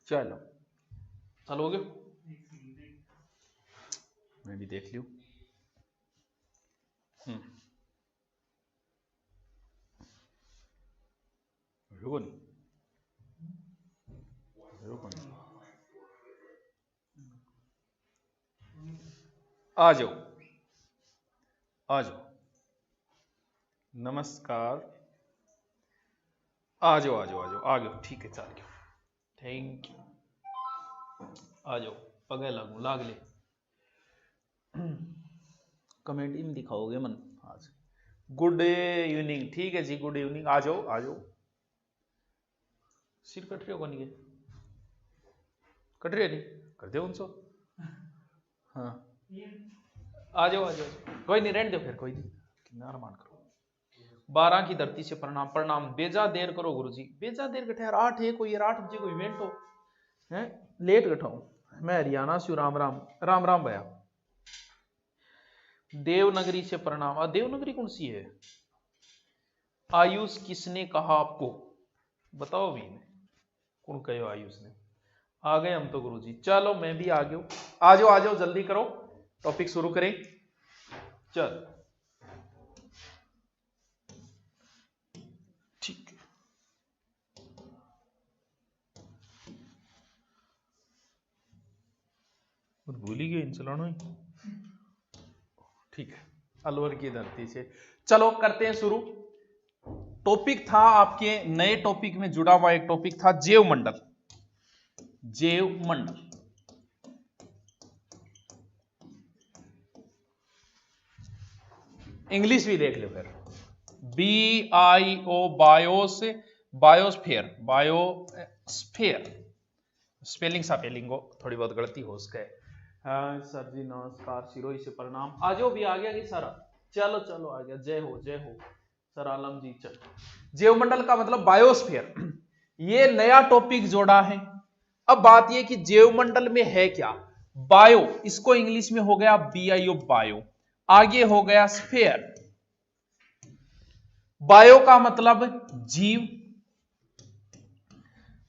चलो चलोगे, मैं भी देख लूं। रुको नहीं, रुको नहीं, आ जाओ आ जाओ, नमस्कार, आ जाओ आ जाओ आ जाओ, आ गयो, ठीक है, चल गयो, थैंक यू, आ जाओ, पगे लागू लाग ले, कमेटी में दिखाओगे मन आज। गुड इवनिंग, ठीक है जी, गुड इवनिंग, आ जाओ आ जाओ। सिर कट रहे हो कौन के, कट रहे नहीं, कर दो उनसे, हाँ आ जाओ आ जाओ, कोई नहीं, रहने दो फिर, कोई नहीं, किनारा मान करो। 12 की धरती से प्रणाम, प्रणाम, बेजा देर करो गुरुजी, बेजा देर गठे यार, 8 है कोई यार, 8 बजे कोई इवेंट हो है, लेट गठाऊं, मैं हरियाणा से, राम राम, राम राम भैया। देवनगरी से प्रणाम, देवनगरी कौन सी है? आयुष किसने कहा आपको, बताओ भी, कौन कहे आयुष ने? आ गए हम तो गुरुजी, चलो मैं भी आ गया, आ जाओ जल्दी करो, टॉपिक शुरू करें, चल ठीक है। भूल ही गए चलाना ही, ठीक है, अलवर की धरती से, चलो करते हैं शुरू। टॉपिक था आपके नए टॉपिक में जुड़ा हुआ एक टॉपिक था जैव मंडल, जैव मंडल, इंग्लिश भी देख लो फिर, BIO, BIOS, biosphere, biosphere, spelling spelling को थोड़ी बहुत गलती हो सके। हाँ सर जी नमस्कार, सिरोही से प्रणाम, आजो भी आ गया कि सारा, चलो चलो आ गया, जय हो सर आलम जी। चल, जैवमंडल का मतलब बायोस्फीयर, ये नया टॉपिक जोड़ा है। अब बात ये कि जैवमंडल में है क्या, बायो, इसको इंग्लिश में हो गया BIO, बायो, आगे हो गया स्फीयर, बायो का मतलब जीव,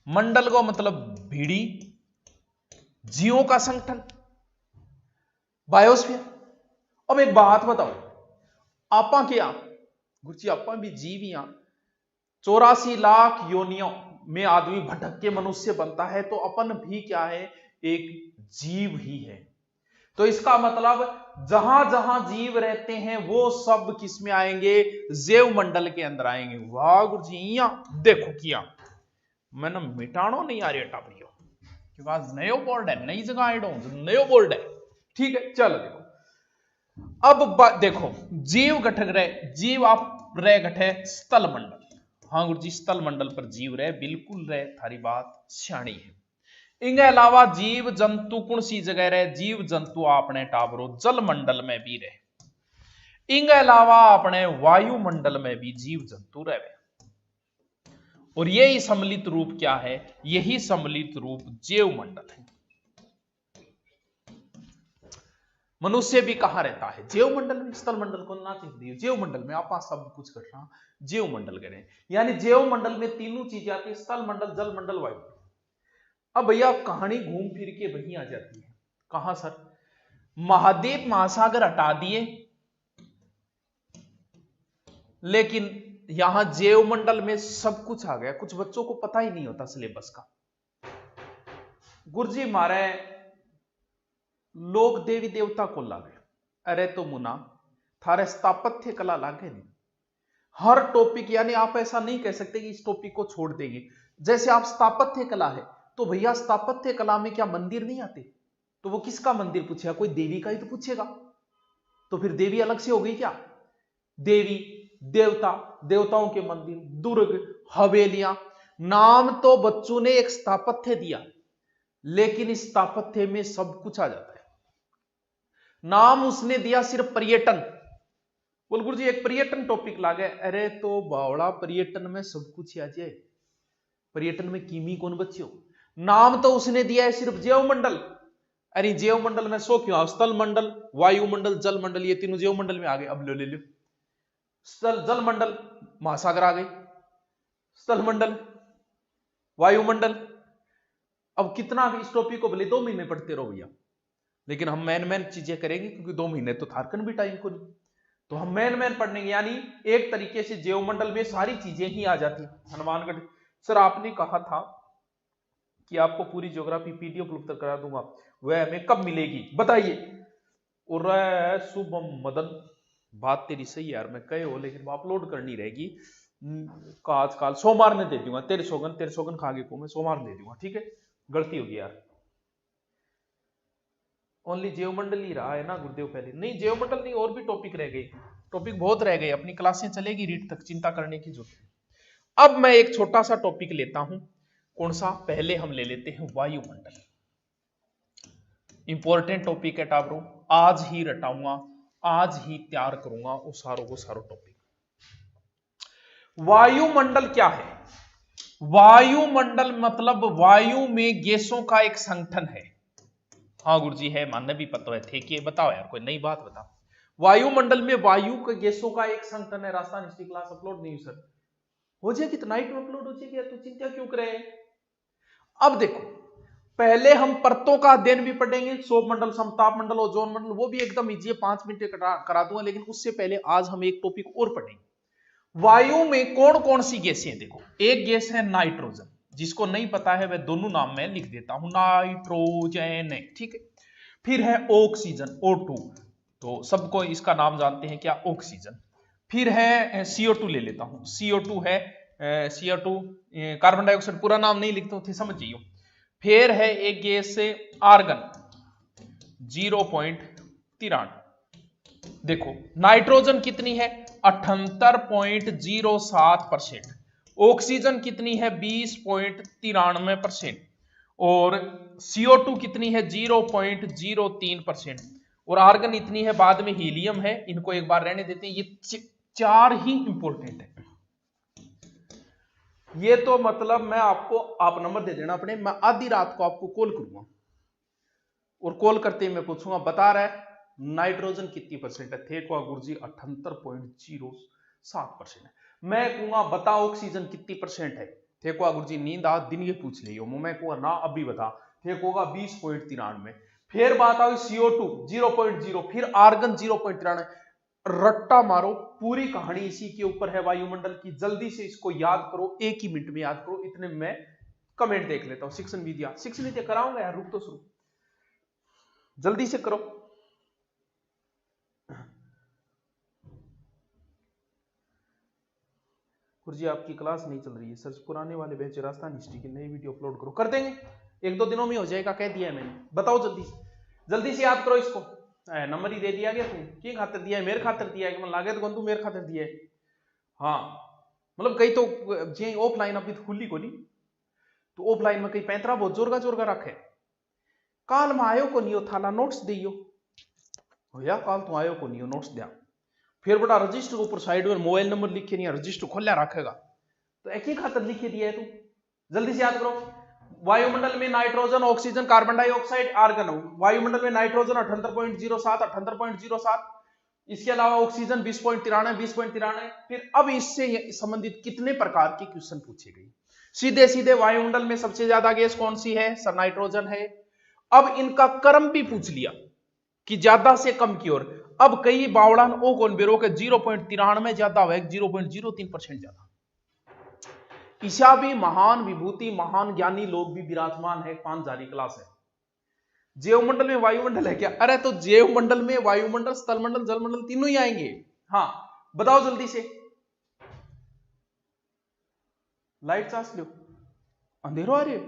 मंडल को मतलब भीड़ी, जीवों का संगठन, बायोस्फीयर। अब एक बात बताओ, आपा क्या गुरुजी, आपा भी जीव ही, 84 लाख योनियों में आदमी भटक के मनुष्य बनता है, तो अपन भी क्या है, एक जीव ही है। तो इसका मतलब जहां जहां जीव रहते हैं वो सब किस में आएंगे, जैव मंडल के अंदर आएंगे। वाह गुरुजी, यहां देखो किया मैंने, मिटाणो नहीं आ रही टापरियो, क्योंकि आज नयो बोर्ड है, नई जगह आए नयो बोर्ड है, ठीक है। चलो देखो, अब देखो, जीव घटक रहे, जीव आप रह घटे स्थल मंडल, हाँ गुरुजी स्थल मंडल पर जीव रहे, बिल्कुल रहे, थारी बात सियाणी है। इनके अलावा जीव जंतु कौन सी जगह रहे, जीव जंतु आपने टाबरो जल मंडल में भी रहे, इनके अलावा अपने वायुमंडल में भी जीव जंतु रहे, और यही सम्मिलित रूप क्या है, यही सम्मिलित रूप जैव मंडल है। मनुष्य भी कहां रहता है, जैव मंडल में, स्थल मंडल को ना चाहिए, जैव मंडल में आप सब कुछ कर रहा, जैव मंडल करें, यानी जैव मंडल में तीनों चीजें आती है, स्थल मंडल, जल मंडल, वायु। अब भैया कहानी घूम फिर के वहीं आ जाती है, कहां सर, महाद्वीप महासागर हटा दिए, लेकिन यहां जैव मंडल में सब कुछ आ गया, कुछ बच्चों को पता ही नहीं होता सिलेबस का। गुरुजी मारे लोग देवी देवता को लागे, अरे तो मुना थारे स्थापत्य कला लागे नहीं, हर टॉपिक, यानी आप ऐसा नहीं कह सकते कि इस टॉपिक को छोड़ देंगे। जैसे आप स्थापत्य कला है, तो भैया स्थापत्य कला में क्या मंदिर नहीं आते, तो वो किसका मंदिर पूछेगा, कोई देवी का ही तो पूछेगा, तो फिर देवी अलग से हो गई क्या, देवी देवता, देवताओं के मंदिर, दुर्ग, हवेलियां, नाम तो बच्चों ने एक स्थापत्य दिया, लेकिन इस स्थापत्य में सब कुछ आ जाता है। नाम उसने दिया सिर्फ पर्यटन, बोल गुरुजी एक पर्यटन टॉपिक लागे, अरे तो बावड़ा पर्यटन में सब कुछ आ जाए, पर्यटन में कीमी कौन बच्चियों, नाम तो उसने दिया है सिर्फ जैव मंडल, अरे जैव मंडल में सो क्यों, स्थल मंडल, वायुमंडल, जल मंडल, ये तीनों जैव मंडल में आ गए। अब ले लो, स्थल जल मंडल महासागर आ गए, स्थल मंडल वायुमंडल, अब कितना भी इस टॉपिक को भले 2 महीने पढ़ते रहो भैया, लेकिन हम मैन चीजें करेंगे, क्योंकि 2 महीने तो थारकन भी टाइम को नहीं, तो हम मैन पढ़ेंगे। यानी एक तरीके से जैवमंडल में सारी चीजें ही आ जाती हैं। हनुमानगढ़ सर आपने कहा था कि आपको पूरी ज्योग्राफी पीडीएफ उपलब्ध करा दूंगा, वह हमें कब मिलेगी बताइए। और शुभम मदन, बात तेरी सही यार, मैं कहे हो लेकिन अपलोड करनी रहेगी आजकल। सोमवार ने दे दूंगा, तेरे सौगन खागे को मैं सोमवार दे दूंगा, ठीक है। गलती होगी यार, ओनली जैवमंडल ही रहा है ना गुरुदेव पहले, नहीं जैवमंडल नहीं, और भी टॉपिक रह गए, टॉपिक बहुत रह गए, अपनी क्लासें चलेगी रीट तक, चिंता करने की जरूरत नहीं। अब मैं एक छोटा सा टॉपिक लेता हूं, कौन सा, पहले हम ले लेते हैं वायुमंडल। इंपॉर्टेंट टॉपिक है टाबरो, आज ही रटाऊंगा, आज ही तैयार करूंगा वो सारो टॉपिक। वायुमंडल क्या है? वायुमंडल मतलब वायु में गैसों का एक संगठन है। हाँ गुरुजी है, मानने भी पता है थे कि बताओ यार, कोई नई बात बताओ। वायुमंडल में वायु के गैसों का एक संगठन है। राजस्थान हिस्ट्री क्लास अपलोड नहीं सर हो जाए, कितना नाइट में अपलोड हो जाएगी, तो चिंता क्यों करे। अब देखो, पहले हम परतों का अध्ययन भी पढ़ेंगे, क्षोभ मंडल, समताप मंडल, ओजोन मंडल, वो भी एकदम इजी है, 5 मिनट करा दूंगा। लेकिन उससे पहले आज हम एक टॉपिक और पढ़ेंगे, वायु में कौन कौन सी गैसें हैं। देखो, एक गैस है नाइट्रोजन, जिसको नहीं पता है वह दोनों नाम में लिख देता हूं, नाइट्रोजन, ठीक है। फिर है ऑक्सीजन, O2, तो सबको इसका नाम जानते हैं क्या, ऑक्सीजन। फिर है CO2, ले लेता हूं, CO2 है, CO2 कार्बन डाइऑक्साइड, पूरा नाम नहीं लिखता हूं, समझ जाइए। फिर है एक गैस से आर्गन 0.93। देखो नाइट्रोजन कितनी है, 78.07%, ऑक्सीजन कितनी है 20.93%, और CO2 कितनी है 0.03%, और आर्गन इतनी है, बाद में हीलियम है, इनको एक बार रहने देते हैं। ये 4 ही इंपॉर्टेंट है। ये तो मतलब मैं आपको, आप नंबर दे देना अपने, मैं आधी रात को आपको कॉल करूंगा, और कॉल करते ही मैं पूछूंगा बता रहा है नाइट्रोजन कितनी परसेंट है, थे को गुरुजी 78.07% है। मैं कहूंगा बता ऑक्सीजन कितनी परसेंट है, थे को गुरुजी नींद आज दिन ये पूछ लियो, मैं कहूंगा ना अभी बता, थे होगा 20.93। फिर बात आई CO2 0.0, फिर आर्गन 0.93। रट्टा मारो, पूरी कहानी इसी के ऊपर है वायुमंडल की। जल्दी से इसको याद करो, एक ही मिनट में याद करो। इतने में कमेंट देख लेता हूं। शिक्षण विद्या कराऊंगा यार, रुक तो शुरू, जल्दी से करो। गुरुजी आपकी क्लास नहीं चल रही है सर, पुराने वाले बैच राजस्थान हिस्ट्री की नई वीडियो अपलोड करो। कर देंगे, 1-2 दिनों में हो जाएगा, कह दिया है मैंने। बताओ जल्दी से याद करो इसको। नंबर ही दे दिया गया, तुम की खातिर दिया है, मेरे खातिर दिया है, लागे तो तू मेरे खातिर दिया है। हाँ मतलब कई तो जे ऑफलाइन अभी खुली को नहीं, तो ऑफलाइन में कई 35 बहुत जोरगा रखे। काल में आयो को नहीं थाला नोट्स दियो भैया, काल तो आयो को नहीं नोट्स दिया। फिर बड़ा रजिस्टर के ऊपर साइड में मोबाइल नंबर लिखे नहीं, रजिस्टर खोलिया रखेगा, तो एक ही खातर लिखे दिया है तू। जल्दी से याद करो, वायुमंडल में nitrogen, oxygen, carbon dioxide, argon. वायुमंडल में नाइट्रोजन 78.07, इसके अलावा ऑक्सीजन 20.93। फिर अब इससे संबंधित कितने प्रकार के क्वेश्चन पूछे गए। सीधे सीधे वायुमंडल में सबसे ज्यादा गैस कौन सी है सर, नाइट्रोजन है। अब इनका क्रम भी पूछ लिया कि ज्यादा से कम की ओर। अब कई बावड़ान ओ कौन बेरो के 0.93 ज्यादा हुआ, 0.03% ज्यादा। ईशा भी महान विभूति, महान ज्ञानी लोग भी विराजमान है, 5 जारी क्लास है। जैवमंडल में वायुमंडल है क्या, अरे तो जैवमंडल में वायुमंडल, स्थलमंडल, जलमंडल तीनों ही आएंगे। हाँ बताओ जल्दी से। लाइट चास लो, अंधेरो आ रही है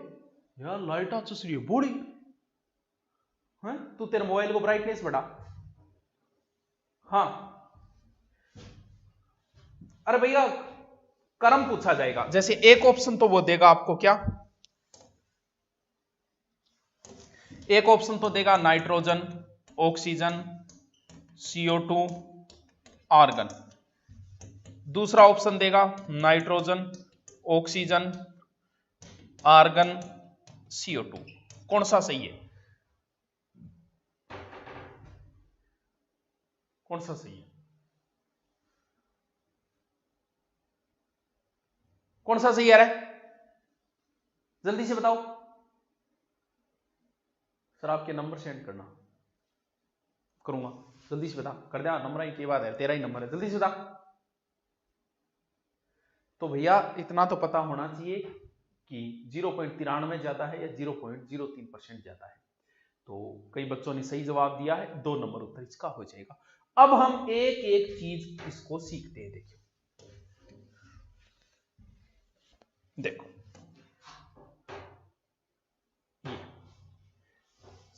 यार, लाइट आ चुस रही है बूढ़ी है। तू तेरे मोबाइल को ब्राइटनेस बढ़ा। हाँ अरे भैया क्रम पूछा जाएगा, जैसे एक ऑप्शन तो वो देगा आपको क्या, एक ऑप्शन तो देगा नाइट्रोजन, ऑक्सीजन, CO2, आर्गन। दूसरा ऑप्शन देगा नाइट्रोजन, ऑक्सीजन, आर्गन, CO2। कौन सा सही है, कौन सा सही है, कौन सा सही है रे, जल्दी से बताओ। सर आपके नंबर सेंड करना, करूंगा, जल्दी से बता, कर दिया नंबर ही, की बात है, तेरा ही नंबर है, जल्दी से बता। तो भैया इतना तो पता होना चाहिए कि 0.93 ज्यादा है या 0.03% ज्यादा है। तो कई बच्चों ने सही जवाब दिया है, 2 नंबर उत्तर इसका हो जाएगा। अब हम एक एक चीज इसको सीखते हैं। देखो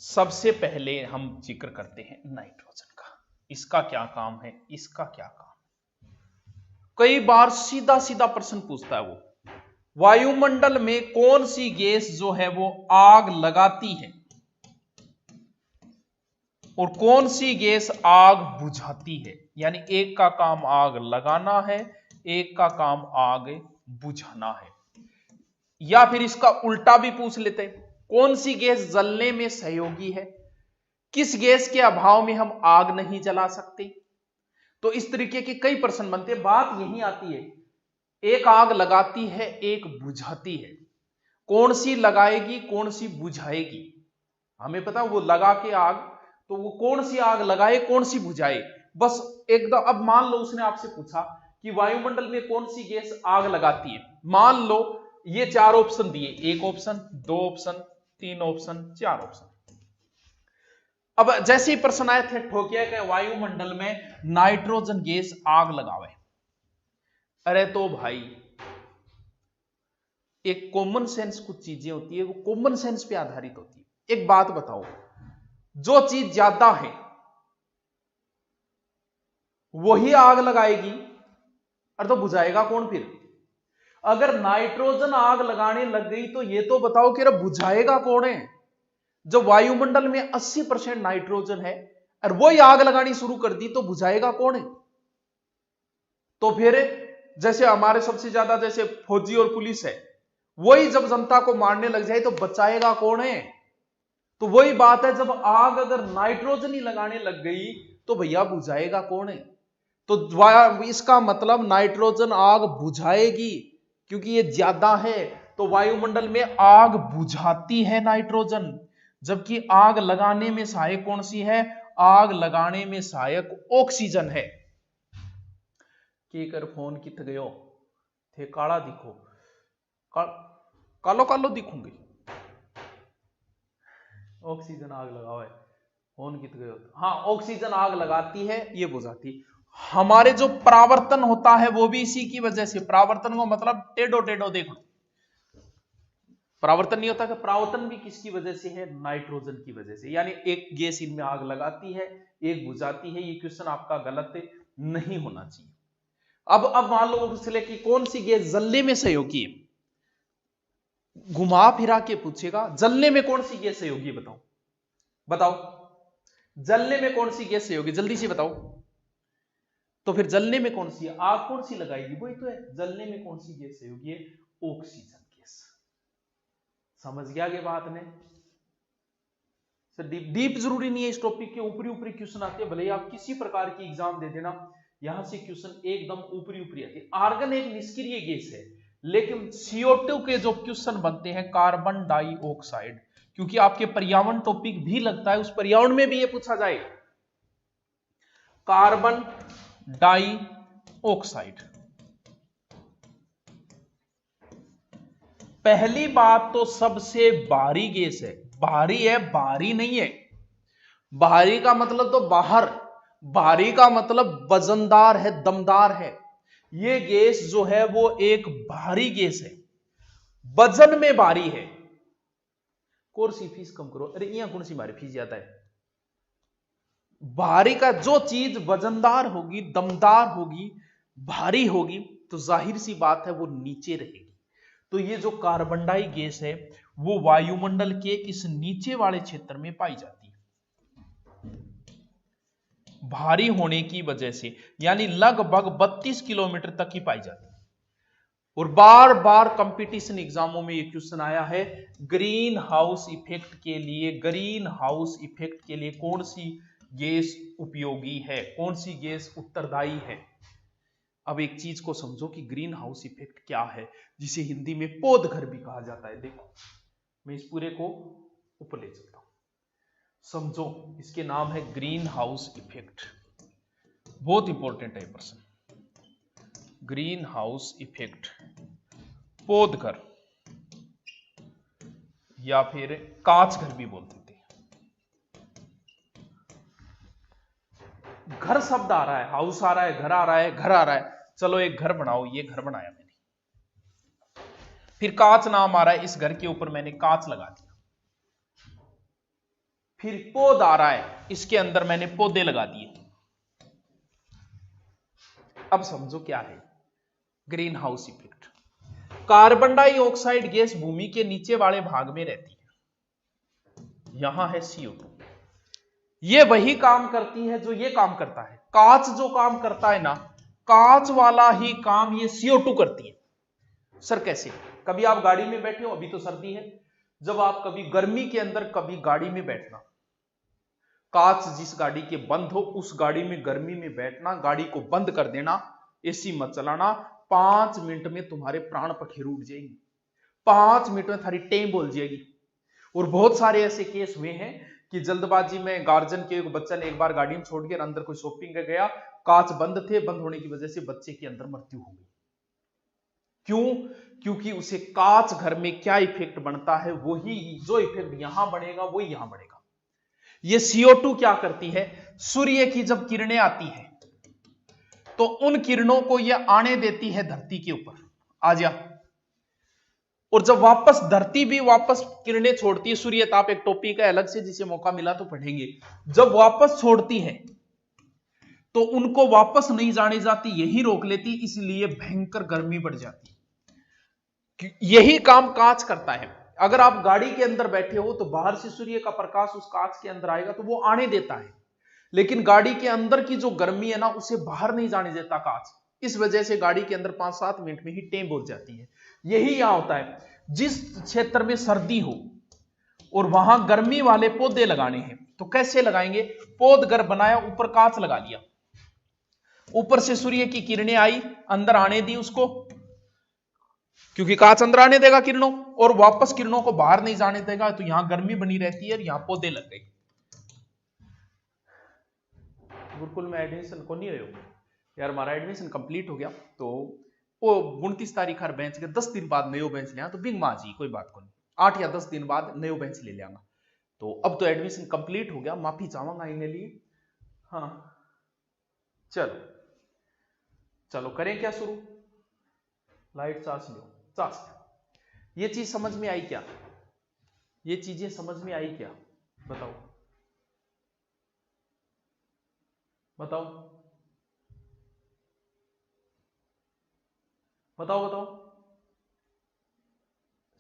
सबसे पहले हम जिक्र करते हैं नाइट्रोजन का, इसका क्या काम है, इसका क्या काम। कई बार सीधा सीधा प्रश्न पूछता है वो, वायुमंडल में कौन सी गैस जो है वो आग लगाती है और कौन सी गैस आग बुझाती है। यानी एक का काम आग लगाना है, एक का काम आग बुझाना है। या फिर इसका उल्टा भी पूछ लेते हैं, कौन सी गैस जलने में सहयोगी है, किस गैस के अभाव में हम आग नहीं जला सकते। तो इस तरीके के कई प्रश्न बनते हैं। बात यही आती है, एक आग लगाती है, एक बुझाती है, कौन सी लगाएगी कौन सी बुझाएगी। हमें पता वो लगा के आग, तो वो कौन सी आग लगाए कौन सी बुझाए, बस एकदम। अब मान लो उसने आपसे पूछा कि वायुमंडल में कौन सी गैस आग लगाती है, मान लो ये 4 ऑप्शन दिए, 1 ऑप्शन, 2 ऑप्शन, 3 ऑप्शन, 4 ऑप्शन। अब जैसे ही प्रश्न आए थे ठोकिया के वायुमंडल में नाइट्रोजन गैस आग लगावे, अरे तो भाई एक कॉमन सेंस कुछ चीजें होती है, वो कॉमन सेंस पे आधारित होती है। एक बात बताओ, जो चीज ज्यादा है वही आग लगाएगी, अरे तो बुझाएगा कौन फिर। अगर नाइट्रोजन आग लगाने लग गई तो ये तो बताओ कि बुझाएगा कौन है। जब वायुमंडल में 80% नाइट्रोजन है और वही आग लगानी शुरू कर दी तो बुझाएगा कौन है। तो फिर जैसे हमारे सबसे ज्यादा जैसे फौजी और पुलिस है, वही जब जनता को मारने लग जाए तो बचाएगा कौन है। तो वही बात है, जब आग अगर नाइट्रोजन ही लगाने लग गई तो भैया बुझाएगा कौन है। तो इसका मतलब नाइट्रोजन आग बुझाएगी क्योंकि ये ज्यादा है। तो वायुमंडल में आग बुझाती है नाइट्रोजन, जबकि आग लगाने में सहायक कौन सी है, आग लगाने में सहायक ऑक्सीजन है। केकर फोन कित गयो थे, काला दिखो, कालो कालो दिखूंगी, ऑक्सीजन आग लगाओ है, फोन कित गयो। हाँ, ऑक्सीजन आग लगाती है, ये बुझाती। हमारे जो परावर्तन होता है वो भी इसी की वजह से, परावर्तन को मतलब टेढ़ो टेढ़ो देखो, परावर्तन नहीं होता कि परावर्तन भी किसकी वजह से है, नाइट्रोजन की वजह से। यानी एक गैस इनमें आग लगाती है, एक बुझाती है। ये क्वेश्चन आपका गलत नहीं होना चाहिए। अब मान लो उससे कि कौन सी गैस जलने में सहयोगी है, घुमा फिरा के पूछेगा जलने में कौन सी गैस सहयोगी, बताओ बताओ, जलने में कौन सी गैस सहयोगी, जल्दी से बताओ। तो फिर जलने में कौन सी है, आग कौन सी लगाएगी, वही तो है। जलने में कौन सी गैस सहयोगी है, ऑक्सीजन गैस। समझ गया ये बात ने। सर डीप जरूरी नहीं है इस टॉपिक के, ऊपरी ऊपरी क्वेश्चन आते हैं, भले ही आप किसी प्रकार की एग्जाम दे देना, यहां से क्वेश्चन एकदम ऊपरी ऊपरी आते हैं। आर्गन एक निष्क्रिय गैस है, लेकिन CO2 के जो क्वेश्चन बनते हैं कार्बन डाइऑक्साइड, क्योंकि आपके पर्यावरण टॉपिक भी लगता है, उस पर्यावरण में भी ये पूछा जाए कार्बन डाइऑक्साइड। पहली बात तो सबसे भारी गैस है, भारी है, भारी नहीं है। भारी का मतलब तो बाहर, भारी का मतलब वजनदार है, दमदार है। ये गैस जो है वो एक भारी गैस है, वजन में भारी है। कौन सी फीस कम करो, अरे यहां कौन सी भारी फीस ज्यादा है। भारी का जो चीज वजनदार होगी, दमदार होगी, भारी होगी, तो जाहिर सी बात है वो नीचे रहेगी। तो ये जो कार्बन डाई गैस है वो वायुमंडल के इस नीचे वाले क्षेत्र में पाई जाती है, भारी होने की वजह से। यानी लगभग 32 किलोमीटर तक ही पाई जाती है। और बार बार कंपटीशन एग्जामों में ये क्वेश्चन आया है, ग्रीन हाउस इफेक्ट के लिए, ग्रीन हाउस इफेक्ट के लिए कौन सी गैस उपयोगी है, कौन सी गैस उत्तरदायी है। अब एक चीज को समझो कि ग्रीन हाउस इफेक्ट क्या है, जिसे हिंदी में पौध घर भी कहा जाता है। देखो मैं इस पूरे को ऊपर ले चलता हूं। समझो, इसके नाम है ग्रीन हाउस इफेक्ट। बहुत इंपॉर्टेंट है ये प्रश्न। ग्रीन हाउस इफेक्ट, पौध घर या फिर कांच घर भी बोलते थे। घर शब्द आ रहा है, हाउस आ रहा है, घर आ रहा है, घर आ रहा है। चलो एक घर बनाओ, ये घर बनाया मैंने। फिर कांच नाम आ रहा है, इस घर के ऊपर मैंने कांच लगा दिया। फिर पौध आ रहा है, इसके अंदर मैंने पौधे लगा दिए। अब समझो क्या है green house effect. Carbon dioxide gas भूमि के नीचे वाले भाग में रहती है। यहां है CO2। ये वही काम करती है जो ये काम करता है। कांच जो काम करता है ना, कांच वाला ही काम ये CO2 करती है। सर कैसे? कभी आप गाड़ी में बैठे हो, अभी तो सर्दी है, जब आप कभी गर्मी के अंदर कभी गाड़ी में बैठना, कांच जिस गाड़ी के बंद हो उस गाड़ी में गर्मी में बैठना, गाड़ी को बंद कर देना, एसी मत चलाना, 5 मिनट में तुम्हारे प्राण पखेरु उड़ जाएंगे। 5 मिनट में थारी टेम बोल जाएगी। और बहुत सारे ऐसे केस हुए हैं कि जल्दबाजी में गार्जियन के एक बच्चा ने एक बार गाड़ी में छोड़ के अंदर कोई शॉपिंग कर गया, कांच बंद थे, बंद होने की वजह से बच्चे के अंदर मृत्यु हो गई। क्यों? क्योंकि उसे कांच घर में क्या इफेक्ट बनता है, वही जो इफेक्ट यहां बनेगा वही यहां बनेगा। ये CO2 क्या करती है, सूर्य की जब किरणें आती है तो उन किरणों को यह आने देती है धरती के ऊपर, आ जा। और जब वापस धरती भी वापस किरणें छोड़ती है, सूर्य ताप एक टॉपिक है अलग से, जिसे मौका मिला तो पढ़ेंगे। जब वापस छोड़ती है तो उनको वापस नहीं जाने जाती, यही रोक लेती, इसलिए भयंकर गर्मी बढ़ जाती। यही काम कांच करता है। अगर आप गाड़ी के अंदर बैठे हो तो बाहर से सूर्य का प्रकाश उस कांच के अंदर आएगा तो वो आने देता है, लेकिन गाड़ी के अंदर की जो गर्मी है ना उसे बाहर नहीं जाने देता कांच। इस वजह से गाड़ी के अंदर 5-7 मिनट में ही टेम बोल जाती है। यही यहां होता है। जिस क्षेत्र में सर्दी हो और वहां गर्मी वाले पौधे लगाने हैं तो कैसे लगाएंगे? पौध घर बनाया, ऊपर कांच लगा लिया, ऊपर से सूर्य की किरणें आई, अंदर आने दी उसको, क्योंकि कांच अंदर आने देगा किरणों और वापस किरणों को बाहर नहीं जाने देगा, तो यहां गर्मी बनी रहती है और यहां पौधे लग गए। गुरुकुल में एडमिशन को नहीं हो यार, हमारा एडमिशन कंप्लीट हो गया, तो वो 29 तारीख हर बेंच के 10 दिन बाद नयो बेंच लिया, तो बिंग माजी कोई बात को नहीं, 8 या 10 दिन बाद नयो बेंच ले लिया। तो अब तो एडमिशन कंप्लीट हो गया, माफी चाहूंगा इन्हें लिए। हाँ चलो चलो करें क्या शुरू? लाइट चार्ज लो, चार्ज। ये चीज समझ में आई क्या? ये चीजें समझ में आई क्या? बताओ बताओ बताओ बताओ।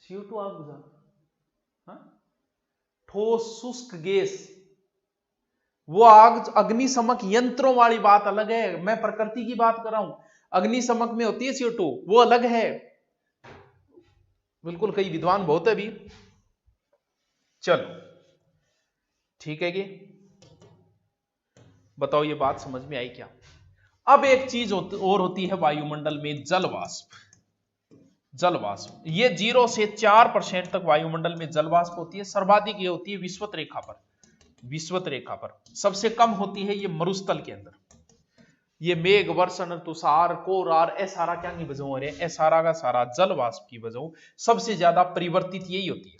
CO2 आग बुझा, हाँ? ठोस शुष्क गैस, वो आग अग्निशमक यंत्रों वाली बात अलग है, मैं प्रकृति की बात कर रहा हूं। अग्निशमक में होती है CO2, वो अलग है बिल्कुल। कई विद्वान बहुत है भी। चलो ठीक है कि बताओ, ये बात समझ में आई क्या? अब एक चीज और होती है वायुमंडल में, जल वाष्प। जल वाष्प ये 0 से 4% तक वायुमंडल में जल वाष्प होती है। सर्वाधिक ये होती है विषुवत रेखा पर, विषुवत रेखा पर। सबसे कम होती है ये मरुस्थल के अंदर। ये मेघ वर्षण तुषार कोरार ऐसारा क्या की वजह हो रहे हैं, ऐसारा का सारा जल वाष्प की वजह सबसे ज्यादा परिवर्तित यही होती है।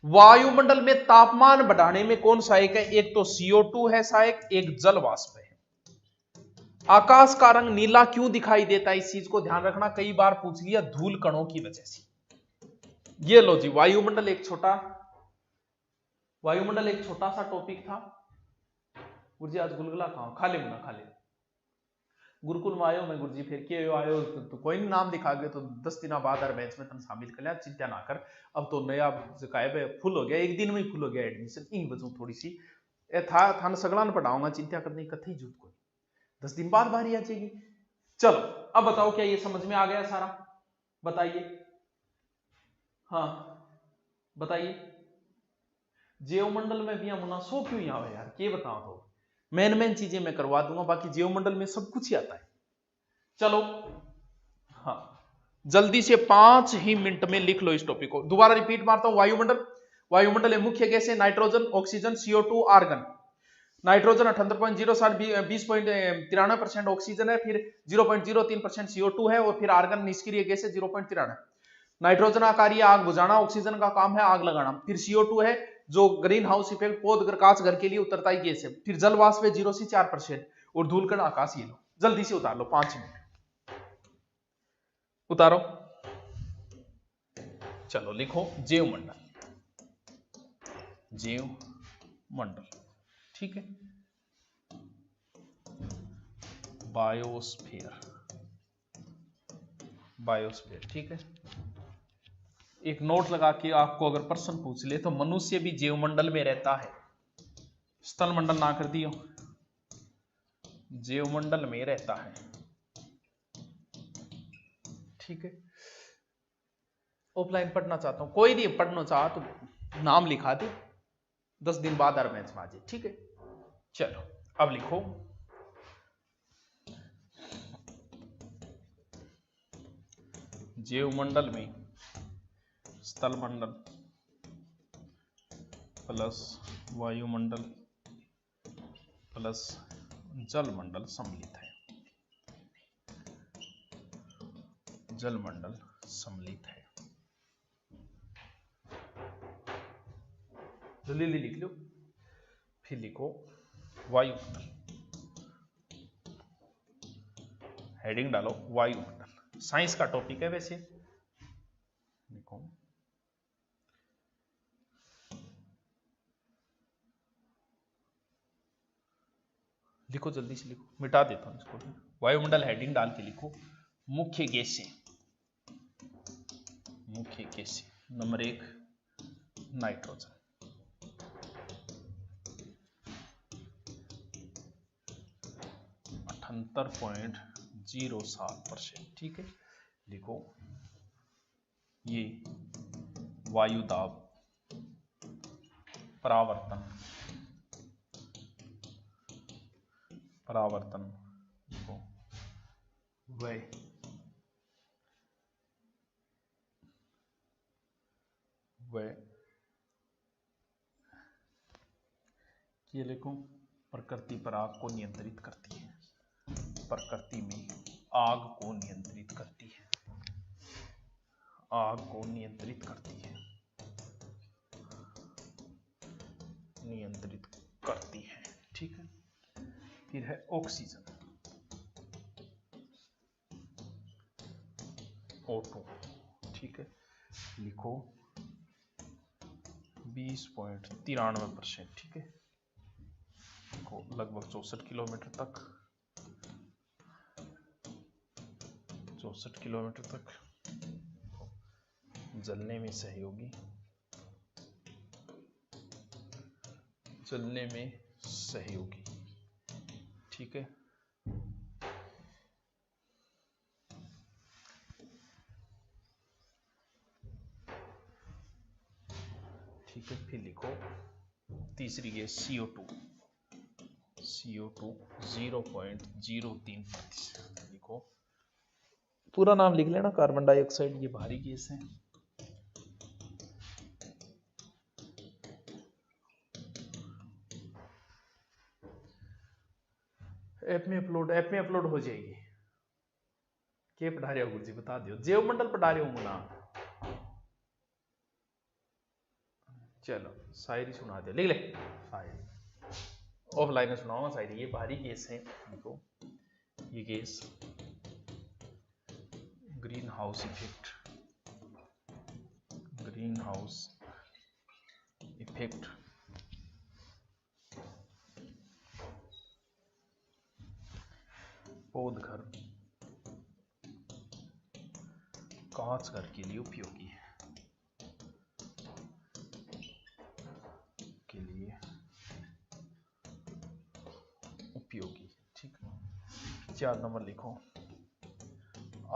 वायुमंडल में तापमान बढ़ाने में कौन सहायक है? एक तो CO2 है सहायक, एक जल वाष्प है। आकाश का रंग नीला क्यों दिखाई देता है, इस चीज को ध्यान रखना, कई बार पूछ लिया, धूल कणों की वजह से। ये लो जी, वायुमंडल एक छोटा सा टॉपिक था। गुरुजी आज गुलगुला खाओ, खा ले मुना, खा ले। गुरुकुल में आयो मैं गुरुजी, फिर क्यों आयो तो कोई नहीं नाम दिखा गए तो 10 दिन बाद हर बैच में तन शामिल कर लिया, चिंता ना कर। अब तो नया फुल हो गया, एक दिन में ही फुल हो गया एडमिशन। इन वजह थोड़ी सी थान सगला न पढ़ाऊंगा, चिंता करने की कथई जूत को 10 दिन बाद बारी आ जाएगी। चलो अब बताओ, क्या ये समझ में आ गया सारा? बताइए, हाँ बताइए। जीवमंडल में भी मुना सो क्यों यहाँ है यार, ये बताओ तो। मेन चीजें मैं करवा दूंगा, बाकी जीवमंडल में सब कुछ ही आता है। चलो हाँ जल्दी से 5 ही मिनट में लिख लो इस टॉपिक को। दोबारा रिपीट मारता हूं। वायुमंडल, वायुमंडल में मुख्य गैसें nitrogen, oxygen, CO2, argon. Nitrogen 78.07 20.93% oxygen है, फिर 0.03% CO2 है, और फिर आर्गन निष्क्रिय गैस है 0.93। नाइट्रोजन का कार्य आग बुझाना, ऑक्सीजन का काम है आग लगाना, फिर CO2 है जो ग्रीन हाउस इफेक्ट पौधकाश घर के लिए उत्तरदायी गैस है, फिर जल वाष्प है 0 से 4%, और धूलकण आकाश। ये लो जल्दी से उतार लो, 5 मिनट उतारो। चलो लिखो जैवमंडल, जैवमंडल, ठीक है। बायोस्फीयर, बायोस्फीयर, ठीक है। एक नोट लगा के आपको अगर प्रश्न पूछ ले तो मनुष्य भी जैवमंडल में रहता है, स्थलमंडल ना कर दियो, जैवमंडल में रहता है, ठीक है। ऑफलाइन पढ़ना चाहता हूं, कोई नहीं पढ़ना चाह तो नाम लिखा दे, 10 दिन बाद हर मैच में आ जाए, ठीक है। चलो अब लिखो जैवमंडल में स्थलमंडल प्लस वायुमंडल प्लस जलमंडल सम्मिलित है, जलमंडल सम्मिलित है। जल्दी लिख लो। फिर लिखो वायुमंडल, हेडिंग डालो वायुमंडल। साइंस का टॉपिक है वैसे। लिखो लिखो जल्दी से लिखो, मिटा देता हूं इसको। वायुमंडल हेडिंग डाल के लिखो मुख्य गैसें, मुख्य गैसें। नंबर 1 नाइट्रोजन, 78.07%, ठीक है। लिखो ये वायुदाब, परावर्तन, परावर्तन लिखो वह ये लिखो प्रकृति पर आग को नियंत्रित करती है, प्रकृति में आग को नियंत्रित करती है, आग को नियंत्रित करती है, नियंत्रित करती है, ठीक है। फिर है ऑक्सीजन, O2, ठीक है। लिखो 20.93%, ठीक है। लिखो लगभग 64 किलोमीटर तक, 64 किलोमीटर तक जलने में सहयोगी, जलने में सहयोगी, ठीक है। ठीक है, फिर लिखो तीसरी गैस CO2, CO2 0.03%। लिखो पूरा नाम लिख लेना, कार्बन डाइऑक्साइड ये भारी गैस है। ऐप में अपलोड हो जाएगी। के पढ़ा रहे हो गुरुजी बता दियो, जैवमंडल पढ़ा रहे हो मुना। चलो शायरी सुना दे, लिख ले शायरी, ऑफलाइन सुनाओ शायरी। ये भारी गैस है, देखो ये gas green house effect, green house effect पौधघर, कांच घर के लिए उपयोगी है, के लिए उपयोगी, ठीक है। 4 नंबर लिखो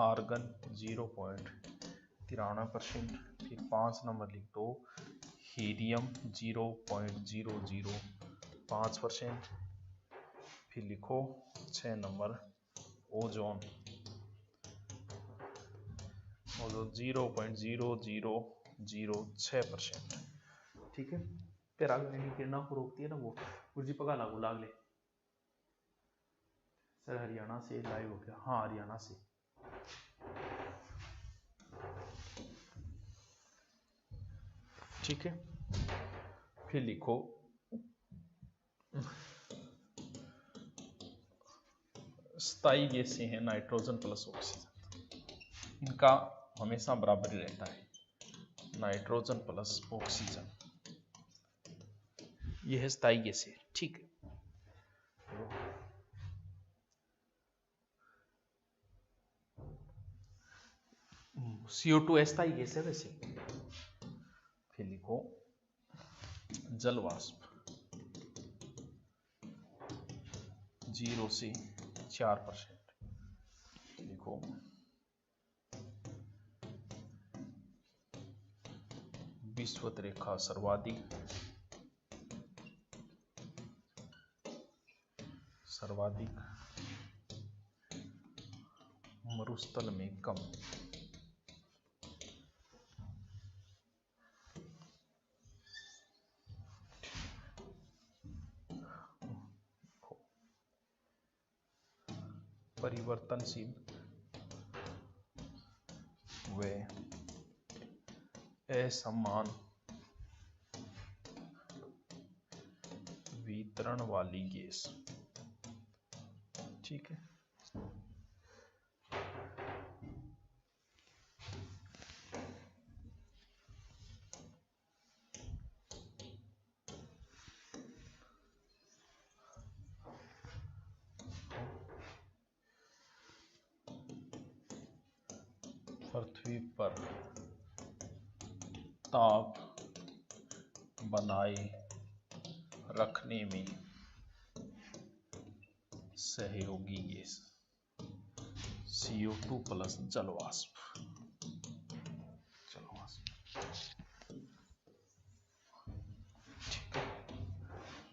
आर्गन 0.93%। फिर 5 नंबर लिख दो हीलियम 0.005%। फिर लिखो 6 नंबर ओजोन और 0.0006%। ठीक है, पैराग्लाइडिंग किरणों को रोकती है ना वो। गुरुजी पका लागू लाग ले। सर हरियाणा से लाइव हो गया, हाँ हरियाणा से। ठीक है, फिर लिखो स्थायी गैसें हैं नाइट्रोजन प्लस ऑक्सीजन, इनका हमेशा बराबर ही रहता है, नाइट्रोजन प्लस ऑक्सीजन, यह है स्थायी गैसें। ठीक है, CO2 अस्थायी गैस है वैसे। फिर लिखो जल वाष्प 0 से 4%। लिखो विषुवत रेखा सर्वाधिक मरुस्थल में कम। परिवर्तनशील व असमान वितरण वाली गैस। ठीक है, पृथ्वी पर ताप बनाए रखने में सहयोगी गैस CO2 प्लस जल वाष्प।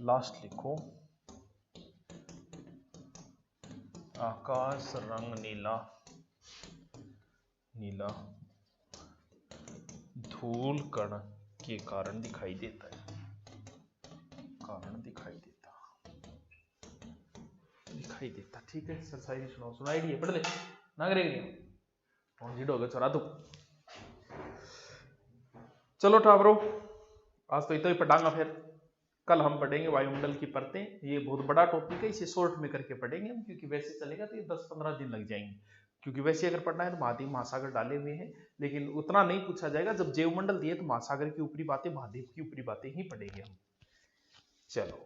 लास्ट लिखो आकाश रंग नीला धूल कण के कारण दिखाई देता है, ठीक है। सरसाई सुनाई दी पढ़ ले नागरिक और जीडो होगा चोरा तू। चलो टाबरो, आज तो इतना ही पढ़ांगा, फिर कल हम पढ़ेंगे वायुमंडल की परतें। ये बहुत बड़ा टॉपिक है, इसे शॉर्ट में करके पढ़ेंगे हम, क्योंकि वैसे चलेगा तो ये 10-15 दिन लग जाएंगे। क्योंकि वैसे अगर पढ़ना है तो महाद्वीप महासागर डाले हुए हैं, लेकिन उतना नहीं पूछा जाएगा। जब जैवमंडल दिए तो महासागर की ऊपरी बातें, महाद्वीप की ऊपरी बातें ही पढ़ेंगे हम। चलो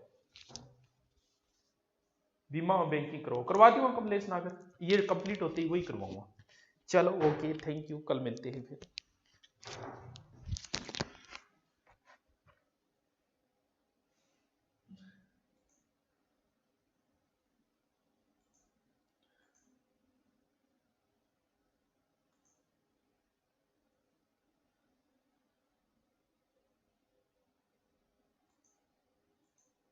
बीमा और बैंकिंग करवा दूंगा कमलेश नागर, ये कंप्लीट होते ही वही करवाऊंगा। चलो ओके, थैंक यू, कल मिलते हैं फिर।